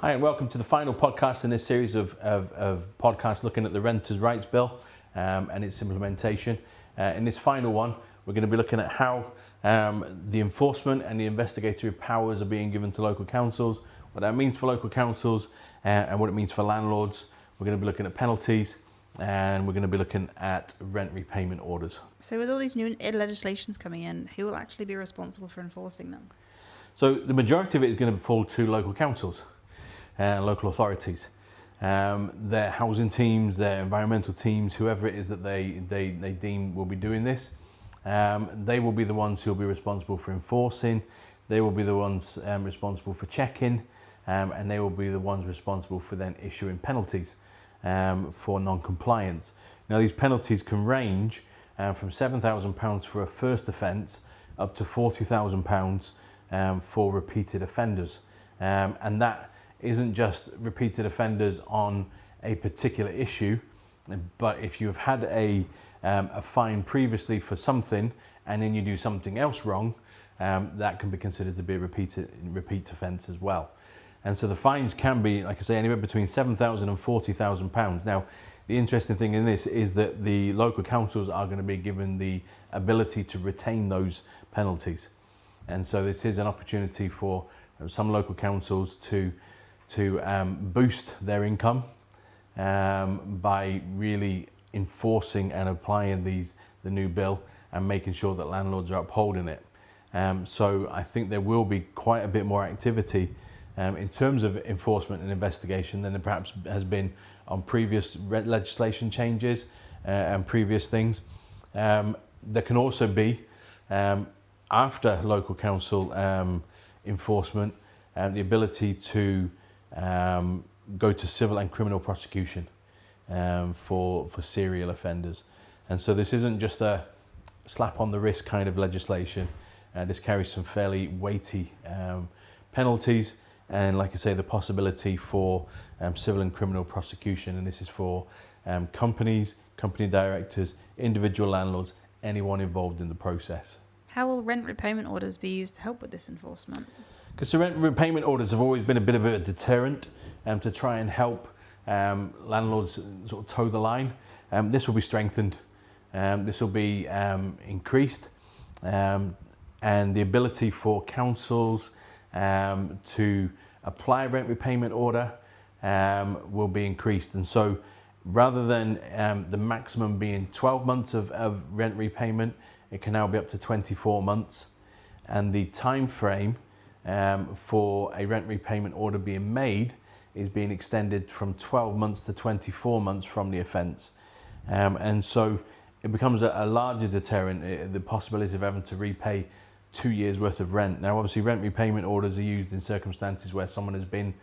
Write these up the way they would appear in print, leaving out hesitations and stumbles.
Hi, and welcome to the final podcast in this series of podcasts looking at the Renters' Rights Bill and its implementation. In this final one, we're going to be looking at how the enforcement and the investigatory powers are being given to local councils, what that means for local councils and what it means for landlords. We're going to be looking at penalties and we're going to be looking at rent repayment orders. So with all these new legislations coming in, who will actually be responsible for enforcing them? So the majority of it is going to fall to local councils. Local authorities, their housing teams, their environmental teams, whoever it is that they deem will be doing this, they will be the ones who will be responsible for enforcing, they will be the ones responsible for checking, and they will be the ones responsible for then issuing penalties for non-compliance. Now these penalties can range from £7,000 for a first offence up to £40,000 for repeated offenders, and that isn't just repeated offenders on a particular issue, but if you've had a fine previously for something and then you do something else wrong, that can be considered to be a repeat offence as well. And so the fines can be, like I say, anywhere between £7,000 and £40,000. Now, the interesting thing in this is that the local councils are going to be given the ability to retain those penalties. And so this is an opportunity for some local councils to boost their income by really enforcing and applying the new bill and making sure that landlords are upholding it. So I think there will be quite a bit more activity in terms of enforcement and investigation than there perhaps has been on previous legislation changes and previous things. There can also be, after local council enforcement, the ability to go to civil and criminal prosecution for serial offenders. And so this isn't just a slap on the wrist kind of legislation. This carries some fairly weighty penalties and, like I say, the possibility for civil and criminal prosecution. And this is for companies, company directors, individual landlords, anyone involved in the process. How will rent repayment orders be used to help with this enforcement? Because the rent repayment orders have always been a bit of a deterrent to try and help landlords sort of toe the line. This will be strengthened, this will be increased, and the ability for councils to apply a rent repayment order will be increased. And so rather than the maximum being 12 months of rent repayment, it can now be up to 24 months. And the time frame for a rent repayment order being made is being extended from 12 months to 24 months from the offence. And so it becomes a larger deterrent, the possibility of having to repay 2 years worth of rent. Now obviously rent repayment orders are used in circumstances where someone has been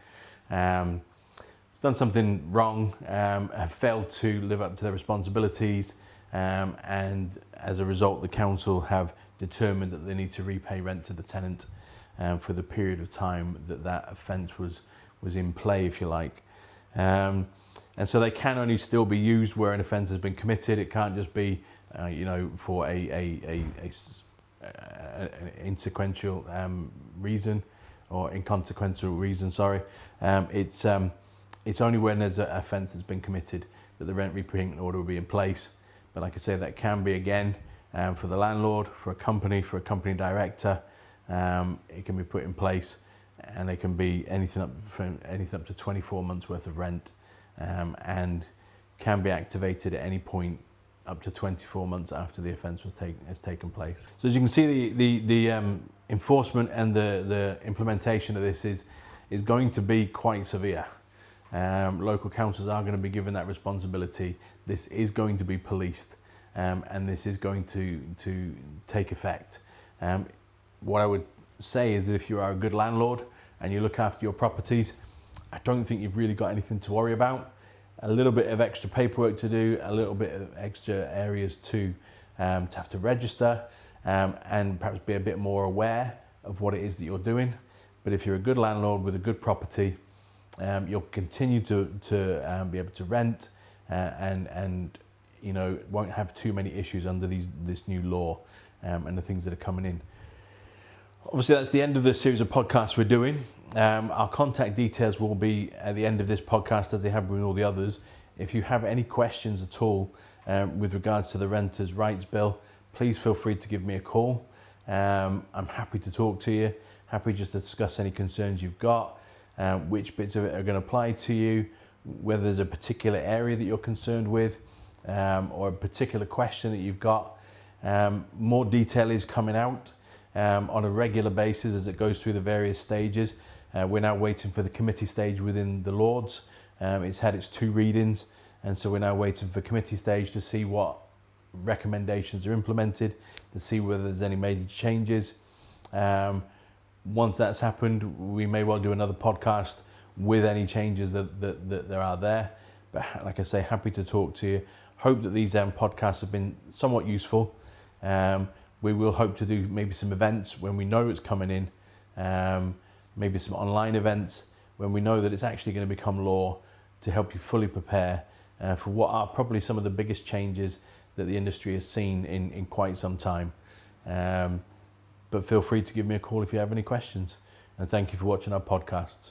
done something wrong, have failed to live up to their responsibilities, and as a result the council have determined that they need to repay rent to the tenant for the period of time that offence was in play, if you like. And so they can only still be used where an offence has been committed. It can't just be, for an inconsequential reason, sorry. It's only when there's an offence that's been committed that the rent repayment order will be in place. But like I say, that can be again for the landlord, for a company director. It can be put in place, and they can be anything up to 24 months worth of rent, and can be activated at any point up to 24 months after the offence has taken place. So as you can see, the enforcement and the implementation of this is going to be quite severe. Local councils are going to be given that responsibility. This is going to be policed, and this is going to take effect. What I would say is that if you are a good landlord and you look after your properties, I don't think you've really got anything to worry about. A little bit of extra paperwork to do, a little bit of extra areas to have to register, and perhaps be a bit more aware of what it is that you're doing. But if you're a good landlord with a good property, you'll continue to be able to rent and won't have too many issues under this new law and the things that are coming in. Obviously, that's the end of the series of podcasts we're doing. Our contact details will be at the end of this podcast, as they have with all the others. If you have any questions at all with regards to the Renters' Rights Bill, please feel free to give me a call. I'm happy to talk to you, happy just to discuss any concerns you've got, which bits of it are going to apply to you, whether there's a particular area that you're concerned with, or a particular question that you've got. More detail is coming out on a regular basis as it goes through the various stages. We're now waiting for the committee stage within the Lords. It's had its 2 readings, and so we're now waiting for committee stage to see what recommendations are implemented, to see whether there's any major changes. Once that's happened, we may well do another podcast with any changes that there are there. But like I say, happy to talk to you. Hope that these podcasts have been somewhat useful. We will hope to do maybe some events when we know it's coming in, maybe some online events when we know that it's actually going to become law, to help you fully prepare for what are probably some of the biggest changes that the industry has seen in quite some time. But feel free to give me a call if you have any questions. And thank you for watching our podcasts.